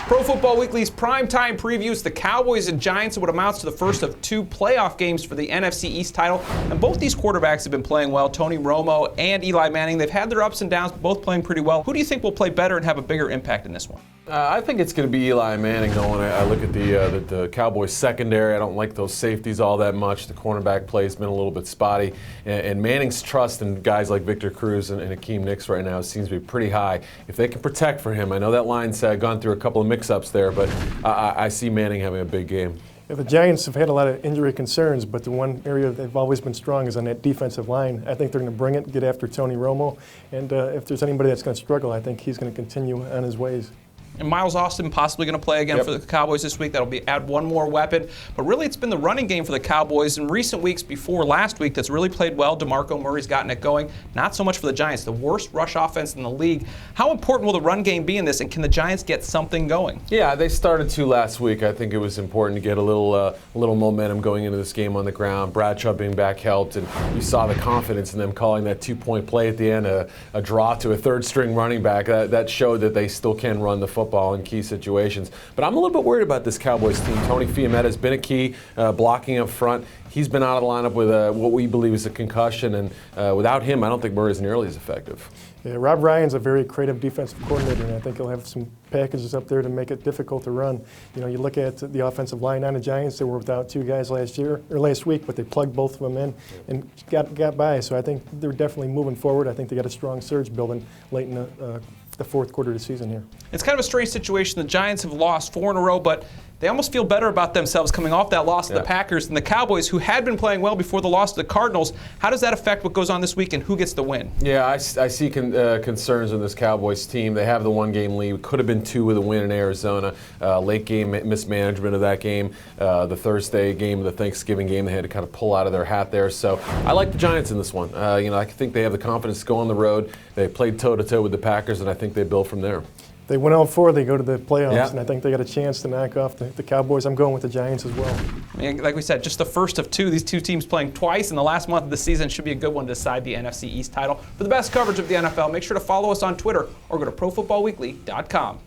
Pro Football Weekly's primetime previews the Cowboys and Giants in what amounts to the first of two playoff games for the NFC East title. And both these quarterbacks have been playing well. Tony Romo and Eli Manning, they've had their ups and downs, but both playing pretty well. Who do you think will play better and have a bigger impact in this one? I think it's going to be Eli Manning going. I look at the Cowboys secondary. I don't like those safeties all that much. The cornerback play has been a little bit spotty. And Manning's trust in guys like Victor Cruz and Hakeem Nicks right now seems to be pretty high. If they can protect for him, I know that line's gone through a couple of mix-ups there, but I see Manning having a big game. Yeah, the Giants have had a lot of injury concerns, but the one area they've always been strong is on that defensive line. I think they're going to bring it, get after Tony Romo, and if there's anybody that's going to struggle, I think he's going to continue on his ways. And Miles Austin possibly going to play again for the Cowboys this week. That'll add one more weapon. But really, it's been the running game for the Cowboys in recent weeks before last week that's really played well. DeMarco Murray's gotten it going. Not so much for the Giants, the worst rush offense in the league. How important will the run game be in this, and can the Giants get something going? Yeah, they started to last week. I think it was important to get a little momentum going into this game on the ground. Bradshaw being back helped, and you saw the confidence in them calling that two-point play at the end, a draw to a third-string running back. That showed that they still can run the football in key situations. But I'm a little bit worried about this Cowboys team. Tony Fiumetta has been a key, blocking up front. He's been out of the lineup with what we believe is a concussion, and without him, I don't think Murray's nearly as effective. Yeah, Rob Ryan's a very creative defensive coordinator, and I think he'll have some packages up there to make it difficult to run. You know, you look at the offensive line on the Giants; they were without two guys last week, but they plugged both of them in and got by. So I think they're definitely moving forward. I think they got a strong surge building late in the fourth quarter of the season here. It's kind of a strange situation. The Giants have lost 4 in a row, but they almost feel better about themselves coming off that loss to the Packers, and the Cowboys, who had been playing well before the loss to the Cardinals. How does that affect what goes on this week, and who gets the win? Yeah, I see concerns in this Cowboys team. They have the one-game lead. Could have been 2 with a win in Arizona. Late game mismanagement of that game. The Thursday game, the Thanksgiving game, they had to kind of pull out of their hat there. So I like the Giants in this one. I think they have the confidence to go on the road. They played toe-to-toe with the Packers, and I think they build from there. They win all 4, they go to the playoffs, and I think they got a chance to knock off the Cowboys. I'm going with the Giants as well. Like we said, just the first of 2. These 2 teams playing twice in the last month of the season should be a good one to decide the NFC East title. For the best coverage of the NFL, make sure to follow us on Twitter or go to ProFootballWeekly.com.